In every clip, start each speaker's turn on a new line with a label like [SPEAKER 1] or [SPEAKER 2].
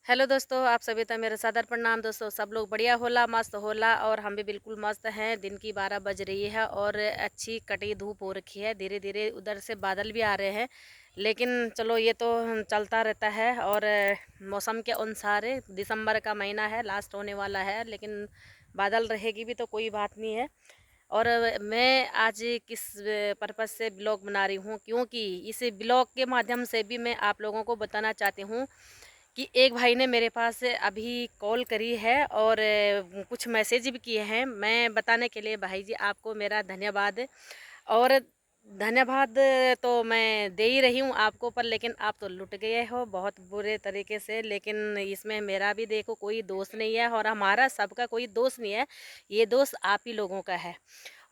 [SPEAKER 1] Hello दोस्तों, आप सभी का मेरा सादर प्रणाम। दोस्तों सब लोग बढ़िया होला, मस्त होला और हम भी बिल्कुल मस्त हैं। दिन की 12 बज रही है और अच्छी कटी धूप हो रखी है। धीरे धीरे उधर से बादल भी आ रहे हैं, लेकिन चलो ये तो चलता रहता है। और मौसम के अनुसार दिसंबर का महीना है, लास्ट होने वाला है, लेकिन बादल रहेगी भी तो कोई बात नहीं है। और मैं आज किस पर्पज़ से ब्लॉग बना रही हूँ, क्योंकि इस ब्लॉग के माध्यम से भी मैं आप लोगों को बताना चाहती हूँ कि एक भाई ने मेरे पास अभी कॉल करी है और कुछ मैसेज भी किए हैं। मैं बताने के लिए भाई जी आपको मेरा धन्यवाद। और धन्यवाद तो मैं दे ही रही हूँ आपको, पर लेकिन आप तो लुट गए हो बहुत बुरे तरीके से। लेकिन इसमें मेरा भी देखो कोई दोष नहीं है और हमारा सबका कोई दोष नहीं है, ये दोष आप ही लोगों का है।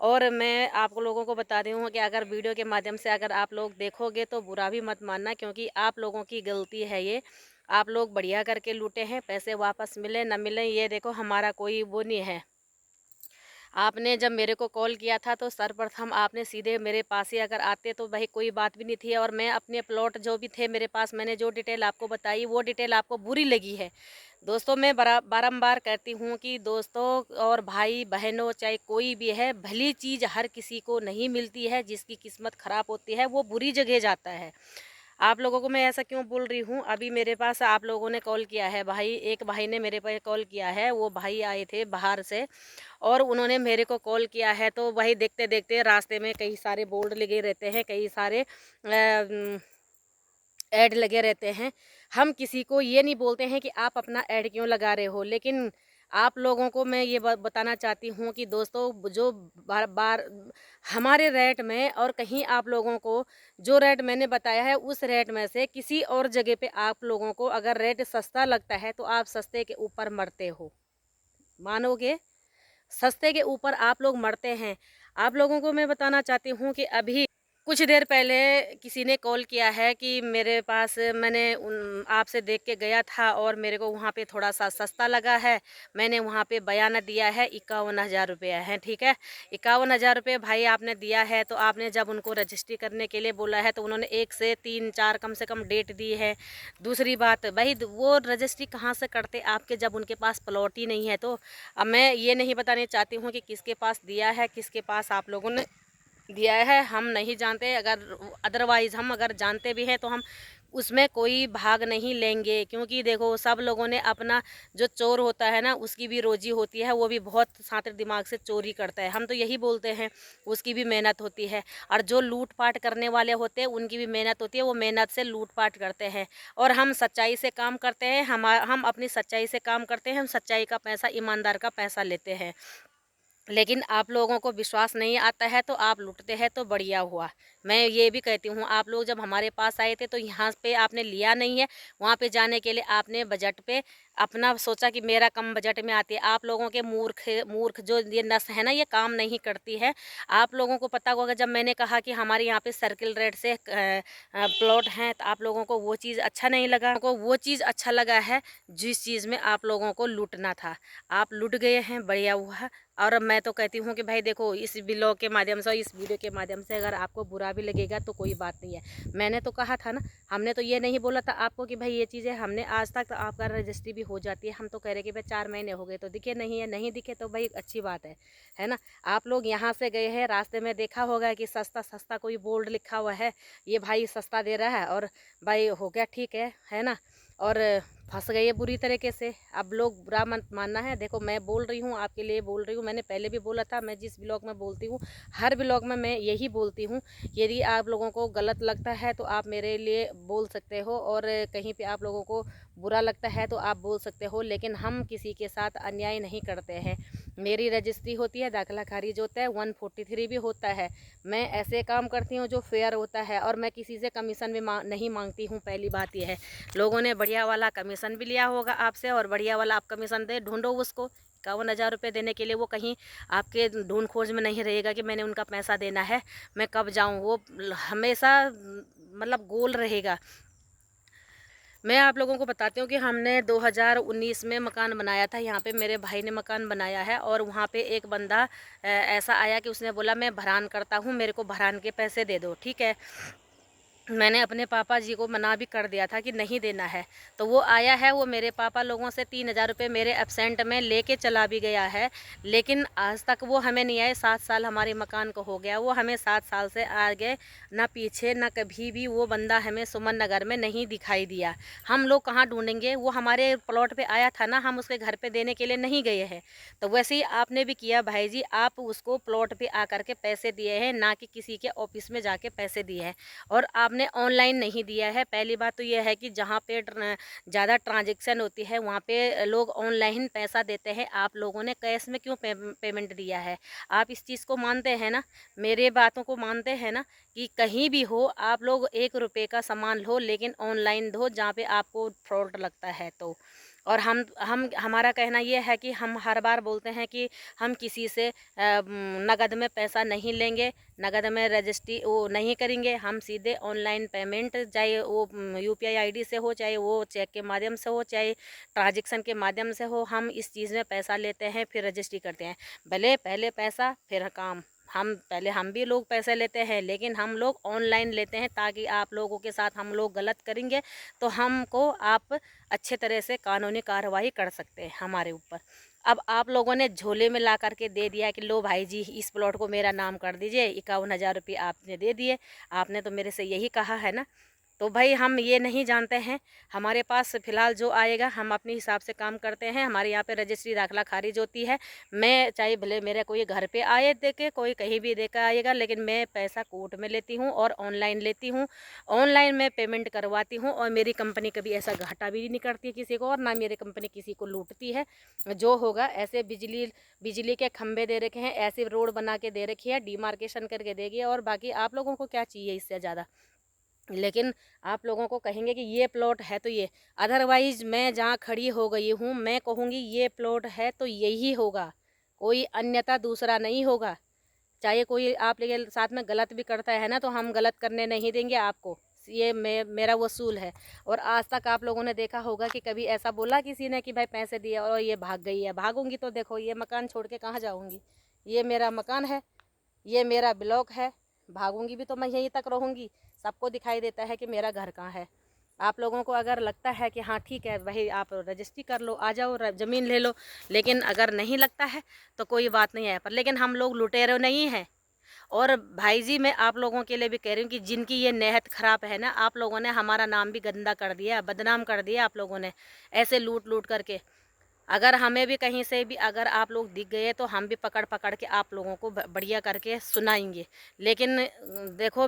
[SPEAKER 1] और मैं आप लोगों को बता रही हूँ कि अगर वीडियो के माध्यम से अगर आप लोग देखोगे तो बुरा भी मत मानना, क्योंकि आप लोगों की गलती है ये। आप लोग बढ़िया करके लूटे हैं, पैसे वापस मिले न मिले ये देखो हमारा कोई वो नहीं है। आपने जब मेरे को कॉल किया था तो सर्वप्रथम आपने सीधे मेरे पास ही अगर आते तो भाई कोई बात भी नहीं थी। और मैं अपने प्लॉट जो भी थे मेरे पास, मैंने जो डिटेल आपको बताई वो डिटेल आपको बुरी लगी है। दोस्तों मैं बारंबार कहती हूँ कि दोस्तों और भाई बहनों चाहे कोई भी है, भली चीज़ हर किसी को नहीं मिलती है। जिसकी किस्मत ख़राब होती है वो बुरी जगह जाता है। आप लोगों को मैं ऐसा क्यों बोल रही हूँ, अभी मेरे पास आप लोगों ने कॉल किया है, भाई एक भाई ने मेरे पास कॉल किया है। वो भाई आए थे बाहर से और उन्होंने मेरे को कॉल किया है। तो वही देखते देखते रास्ते में कई सारे बोर्ड लगे रहते हैं, कई सारे ऐड लगे रहते हैं। हम किसी को ये नहीं बोलते हैं कि आप अपना ऐड क्यों लगा रहे हो, लेकिन आप लोगों को मैं ये बताना चाहती हूँ कि दोस्तों जो बार बार हमारे रेट में और कहीं आप लोगों को जो रेट मैंने बताया है उस रेट में से किसी और जगह पे आप लोगों को अगर रेट सस्ता लगता है तो आप सस्ते के ऊपर मरते हो, मानोगे? सस्ते के ऊपर आप लोग मरते हैं। आप लोगों को मैं बताना चाहती हूँ कि अभी कुछ देर पहले किसी ने कॉल किया है कि मेरे पास मैंने उन आपसे देख के गया था और मेरे को वहाँ पे थोड़ा सा सस्ता लगा है। मैंने वहाँ पे बयान दिया है 51,000 रुपये है, ठीक है। 51,000 रुपये भाई आपने दिया है। तो आपने जब उनको रजिस्ट्री करने के लिए बोला है तो उन्होंने 1 से 3-4 कम से कम डेट दी है। दूसरी बात भाई वो रजिस्ट्री कहाँ से करते आपके जब उनके पास प्लॉट ही नहीं है। तो अब मैं ये नहीं बताने चाहती हूँ कि किसके पास दिया है, किसके पास आप लोगों ने दिया है, हम नहीं जानते। अगर अदरवाइज़ हम अगर जानते भी हैं तो हम उसमें कोई भाग नहीं लेंगे, क्योंकि देखो सब लोगों ने अपना जो चोर होता है ना उसकी भी रोजी होती है, वो भी बहुत शातिर दिमाग से चोरी करता है। हम तो यही बोलते हैं उसकी भी मेहनत होती है। और जो लूट पाट करने वाले होते हैं उनकी भी मेहनत होती है, वो मेहनत से लूट पाट करते हैं। और हम सच्चाई से काम करते हैं, हम अपनी सच्चाई से काम करते हैं, हम सच्चाई का पैसा, ईमानदार का पैसा लेते हैं। लेकिन आप लोगों को विश्वास नहीं आता है तो आप लुटते हैं, तो बढ़िया हुआ। मैं ये भी कहती हूँ आप लोग जब हमारे पास आए थे तो यहाँ पे आपने लिया नहीं है, वहाँ पे जाने के लिए आपने बजट पे अपना सोचा कि मेरा कम बजट में आती है। आप लोगों के मूर्ख मूर्ख जो ये नस है ना ये काम नहीं करती है। आप लोगों को पता होगा जब मैंने कहा कि हमारे यहाँ पे सर्किल रेट से प्लॉट हैं तो आप लोगों को वो चीज़ अच्छा नहीं लगा, को वो चीज़ अच्छा लगा है जिस चीज़ में आप लोगों को लूटना था। आप लुट गए हैं, बढ़िया हुआ। और मैं तो कहती हूँ कि भाई देखो इस ब्लॉग के माध्यम से और इस वीडियो के माध्यम से अगर आपको बुरा भी लगेगा तो कोई बात नहीं है। मैंने तो कहा था ना, हमने तो ये नहीं बोला था आपको कि भाई ये चीज़ें हमने आज तक तो आपका रजिस्ट्री भी हो जाती है। हम तो कह रहे कि भाई 4 महीने हो गए तो दिखे नहीं है, नहीं दिखे तो भाई अच्छी बात है ना। आप लोग यहाँ से गए हैं, रास्ते में देखा होगा कि सस्ता सस्ता कोई बोर्ड लिखा हुआ है, ये भाई सस्ता दे रहा है और भाई हो गया ठीक है ना। और फंस गई है बुरी तरीके से। अब लोग बुरा मत मानना है, देखो मैं बोल रही हूँ आपके लिए बोल रही हूँ। मैंने पहले भी बोला था, मैं जिस ब्लॉग में बोलती हूँ हर ब्लॉग में मैं यही बोलती हूँ। यदि आप लोगों को गलत लगता है तो आप मेरे लिए बोल सकते हो, और कहीं पे आप लोगों को बुरा लगता है तो आप बोल सकते हो, लेकिन हम किसी के साथ अन्याय नहीं करते हैं। मेरी रजिस्ट्री होती है, दाखिला खारिज होता है, 143 भी होता है। मैं ऐसे काम करती हूँ जो फेयर होता है, और मैं किसी से कमीशन भी नहीं मांगती हूँ। पहली बात यह है, लोगों ने बढ़िया वाला कमीशन भी लिया होगा आपसे और बढ़िया वाला आप कमीशन दे ढूंढो उसको। 51,000 रुपये देने के लिए वो कहीं आपके ढूंढ खोज में नहीं रहेगा कि मैंने उनका पैसा देना है, मैं कब जाऊं। वो हमेशा मतलब गोल रहेगा। मैं आप लोगों को बताती हूँ कि हमने 2019 में मकान बनाया था। यहाँ पे मेरे भाई ने मकान बनाया है और वहाँ पे एक बंदा ऐसा आया कि उसने बोला मैं भरान करता हूँ, मेरे को भरान के पैसे दे दो, ठीक है। मैंने अपने पापा जी को मना भी कर दिया था कि नहीं देना है, तो वो आया है, वो मेरे पापा लोगों से 3,000 रुपये मेरे एब्सेंट में लेके चला भी गया है, लेकिन आज तक वो हमें नहीं आए। 7 साल हमारे मकान को हो गया, वो हमें 7 साल से आगे ना पीछे ना कभी भी वो बंदा हमें सुमन नगर में नहीं दिखाई दिया। हम लोग कहाँ ढूंढेंगे? वो हमारे प्लॉट पे आया था ना, हम उसके घर पे देने के लिए नहीं गए हैं। तो वैसे ही आपने भी किया भाई जी, आप उसको प्लॉट पे आकर के पैसे दिए हैं, ना कि किसी के ऑफिस में जाके पैसे दिए हैं। और आपने ऑनलाइन नहीं दिया है। पहली बात तो ये है कि जहाँ पे ज़्यादा ट्रांजैक्शन होती है वहाँ पे लोग ऑनलाइन पैसा देते हैं, आप लोगों ने कैश में क्यों पेमेंट दिया है? आप इस चीज़ को मानते हैं ना, मेरे बातों को मानते हैं ना, कि कहीं भी हो आप लोग 1 रुपये का सामान लो लेकिन ऑनलाइन दो जहाँ पे आपको फ्रॉड लगता है तो। और हम हमारा कहना ये है कि हम हर बार बोलते हैं कि हम किसी से नगद में पैसा नहीं लेंगे, नगद में रजिस्ट्री वो नहीं करेंगे। हम सीधे ऑनलाइन पेमेंट, चाहे वो यूपीआई आईडी से हो, चाहे वो चेक के माध्यम से हो, चाहे ट्रांजैक्शन के माध्यम से हो, हम इस चीज़ में पैसा लेते हैं फिर रजिस्ट्री करते हैं। भले पहले पैसा फिर काम। हम भी लोग पैसे लेते हैं, लेकिन हम लोग ऑनलाइन लेते हैं ताकि आप लोगों के साथ हम लोग गलत करेंगे तो हमको आप अच्छे तरह से कानूनी कार्रवाई कर सकते हैं हमारे ऊपर। अब आप लोगों ने झोले में ला करके दे दिया कि लो भाई जी इस प्लॉट को मेरा नाम कर दीजिए, 51,000 रुपये आपने दे दिए। आपने तो मेरे से यही कहा है ना। तो भाई हम ये नहीं जानते हैं, हमारे पास फ़िलहाल जो आएगा हम अपने हिसाब से काम करते हैं। हमारे यहाँ पे रजिस्ट्री दाखिला खारिज होती है। मैं चाहे भले मेरे कोई घर पे आए दे के, कोई कहीं भी दे कर आएगा, लेकिन मैं पैसा कोर्ट में लेती हूँ और ऑनलाइन लेती हूँ। ऑनलाइन मैं पेमेंट करवाती हूँ और मेरी कंपनी कभी ऐसा घाटा भी नहीं करती किसी को, और ना मेरी कंपनी किसी को लूटती है। जो होगा ऐसे बिजली के खंभे दे रखे हैं, ऐसे रोड बना के दे रखी है, डिमार्केशन करके देगी, और बाकी आप लोगों को क्या चाहिए इससे ज़्यादा? लेकिन आप लोगों को कहेंगे कि ये प्लॉट है तो ये, अदरवाइज मैं जहाँ खड़ी हो गई हूँ मैं कहूँगी ये प्लॉट है तो यही होगा, कोई अन्यथा दूसरा नहीं होगा। चाहे कोई आप लेके साथ में गलत भी करता है ना, तो हम गलत करने नहीं देंगे आपको। ये मेरा वसूल है। और आज तक आप लोगों ने देखा होगा कि कभी ऐसा बोला किसी ने कि भाई पैसे दिए और ये भाग गई है। भागूंगी तो देखो ये मकान छोड़ के कहाँ जाऊंगी? ये मेरा मकान है, ये मेरा ब्लॉक है। भागूंगी भी तो मैं यहीं तक रहूंगी। सबको दिखाई देता है कि मेरा घर कहाँ है। आप लोगों को अगर लगता है कि हाँ ठीक है भाई आप रजिस्ट्री कर लो, आ जाओ ज़मीन ले लो, लेकिन अगर नहीं लगता है तो कोई बात नहीं है। पर लेकिन हम लोग लुटेरे नहीं हैं। और भाई जी मैं आप लोगों के लिए भी कह रही हूँ कि जिनकी ये नेहत ख़राब है ना, आप लोगों ने हमारा नाम भी गंदा कर दिया, बदनाम कर दिया आप लोगों ने ऐसे लूट लूट करके। अगर हमें भी कहीं से भी अगर आप लोग दिख गए तो हम भी पकड़ पकड़ के आप लोगों को बढ़िया करके सुनाएंगे। लेकिन देखो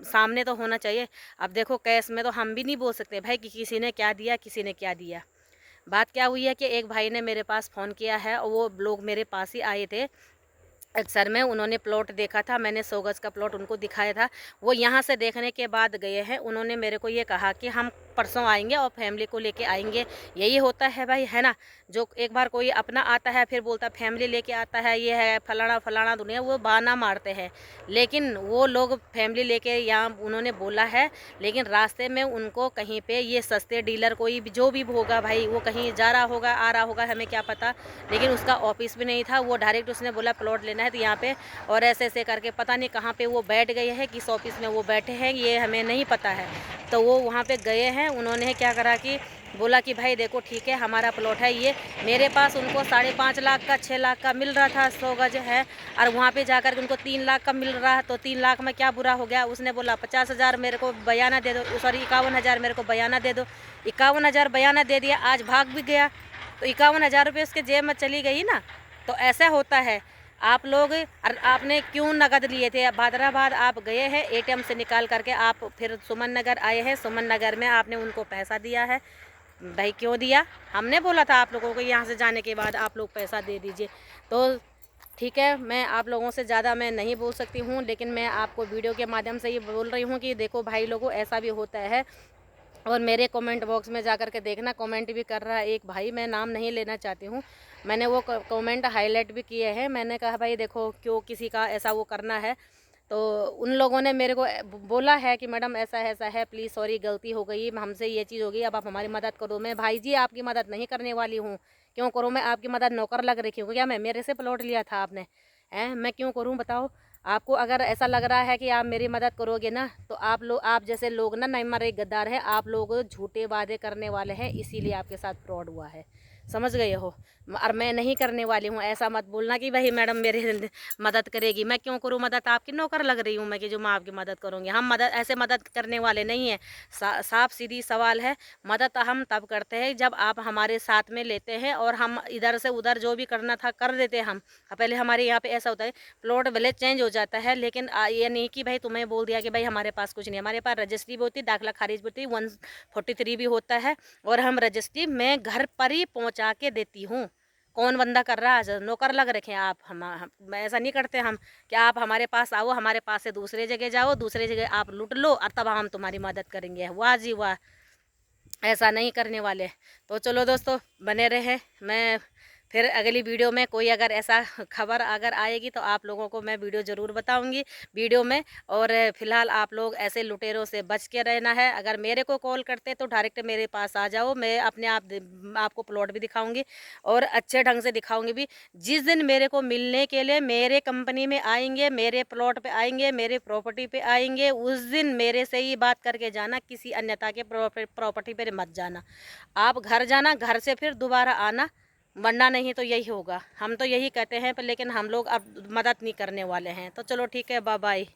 [SPEAKER 1] सामने तो होना चाहिए। अब देखो केस में तो हम भी नहीं बोल सकते भाई कि किसी ने क्या दिया, किसी ने क्या दिया। बात क्या हुई है कि एक भाई ने मेरे पास फ़ोन किया है और वो लोग मेरे पास ही आए थे अक्सर में। उन्होंने प्लॉट देखा था, मैंने 100 गज का प्लॉट उनको दिखाया था। वो यहाँ से देखने के बाद गए हैं। उन्होंने मेरे को ये कहा कि हम परसों आएंगे और फैमिली को लेके आएंगे। यही होता है भाई, है ना? जो एक बार कोई अपना आता है फिर बोलता फैमिली लेके आता है, ये है फलाना फलाना दुनिया, वो बहाना मारते हैं। लेकिन वो लोग फैमिली लेके यहाँ उन्होंने बोला है, लेकिन रास्ते में उनको कहीं पे ये सस्ते डीलर कोई भी जो भी होगा भाई, वो कहीं जा रहा होगा आ रहा होगा, हमें क्या पता। लेकिन उसका ऑफिस भी नहीं था। वो डायरेक्ट उसने बोला प्लॉट लेना है तो यहाँ पे, और ऐसे ऐसे करके पता नहीं कहाँ पे वो बैठ गए हैं, किस ऑफिस में वो बैठे हैं ये हमें नहीं पता है। तो वो वहाँ पे गए हैं। उन्होंने क्या करा कि बोला कि भाई देखो ठीक है हमारा प्लॉट है ये। मेरे पास उनको 5.5 लाख का 6 लाख का मिल रहा था, 100 गज है, और वहाँ पे जाकर के उनको 3 लाख का मिल रहा है। तो 3 लाख में क्या बुरा हो गया? उसने बोला 50,000 मेरे को बयाना दे दो, सॉरी 51,000 मेरे को बयाना दे दो। 51,000 बयाना दे दिया, आज भाग भी गया। तो 51,000 रुपये उसके जेब में चली गई ना। तो ऐसा होता है। आप लोग आपने क्यों नगद लिए थे? भादराबाद आप गए हैं एटीएम से निकाल करके, आप फिर सुमन नगर आए हैं, सुमन नगर में आपने उनको पैसा दिया है। भाई क्यों दिया? हमने बोला था आप लोगों को यहाँ से जाने के बाद आप लोग पैसा दे दीजिए। तो ठीक है, मैं आप लोगों से ज़्यादा मैं नहीं बोल सकती हूँ, लेकिन मैं आपको वीडियो के माध्यम से ये बोल रही हूँ कि देखो भाई लोगों ऐसा भी होता है। और मेरे कमेंट बॉक्स में जाकर के देखना, कमेंट भी कर रहा है एक भाई, मैं नाम नहीं लेना चाहती हूँ, मैंने वो कमेंट हाईलाइट भी किए हैं। मैंने कहा भाई देखो क्यों किसी का ऐसा वो करना है। तो उन लोगों ने मेरे को बोला है कि मैडम ऐसा है, प्लीज़ सॉरी गलती हो गई, हमसे ये चीज़ हो गई, अब आप हमारी मदद करो। मैं भाई जी आपकी मदद नहीं करने वाली हूँ। क्यों करूँ मैं आपकी मदद? नौकर लग रखी हूँ क्या मैं? मेरे से प्लॉट लिया था आपने, हैं? मैं क्यों करूँ बताओ? आपको अगर ऐसा लग रहा है कि आप मेरी मदद करोगे ना, तो आप जैसे लोग ना नंबर एक गद्दार है। आप लोग झूठे वादे करने वाले हैं, इसीलिए आपके साथ फ्रॉड हुआ है, समझ गए हो। और मैं नहीं करने वाली हूँ। ऐसा मत बोलना कि भाई मैडम मेरे मदद करेगी। मैं क्यों करूँ मदद? आपकी नौकर लग रही हूँ मैं कि जो मैं आपकी मदद करूँगी? हम मदद ऐसे मदद करने वाले नहीं हैं। साफ सीधी सवाल है। मदद हम तब करते हैं जब आप हमारे साथ में लेते हैं, और हम इधर से उधर जो भी करना था कर देते हैं हम। पहले हमारे यहाँ पे ऐसा होता है, प्लॉट भले चेंज हो जाता है, लेकिन ये नहीं कि भाई तुम्हें बोल दिया कि भाई हमारे पास कुछ नहीं। हमारे पास रजिस्ट्री भी होती है, दाखिला खारिज भी होती है, 143 भी होता है, और हम रजिस्ट्री में घर पर ही पहुँचा के देती हूँ। कौन बंदा कर रहा है? नौकर लग रखे हैं आप। हम ऐसा नहीं करते हम कि आप हमारे पास आओ, हमारे पास से दूसरे जगह जाओ, दूसरे जगह आप लूट लो और तब हम तुम्हारी मदद करेंगे। वाह जी वाह, ऐसा नहीं करने वाले। तो चलो दोस्तों, बने रहे। मैं फिर अगली वीडियो में कोई अगर ऐसा खबर अगर आएगी तो आप लोगों को मैं वीडियो ज़रूर बताऊंगी वीडियो में। और फ़िलहाल आप लोग ऐसे लुटेरों से बच के रहना है। अगर मेरे को कॉल करते तो डायरेक्ट मेरे पास आ जाओ, मैं अपने आपको प्लॉट भी दिखाऊंगी और अच्छे ढंग से दिखाऊंगी भी। जिस दिन मेरे को मिलने के लिए मेरे कंपनी में आएंगे, मेरे प्लॉट पे आएंगे, मेरे प्रॉपर्टी पे आएंगे, उस दिन मेरे से ही बात करके जाना, किसी अन्यथा के प्रॉपर्टी पे मत जाना। आप घर जाना, घर से फिर दोबारा आना, वरना नहीं तो यही होगा। हम तो यही कहते हैं पर लेकिन हम लोग अब मदद नहीं करने वाले हैं। तो चलो ठीक है, बाय बाय।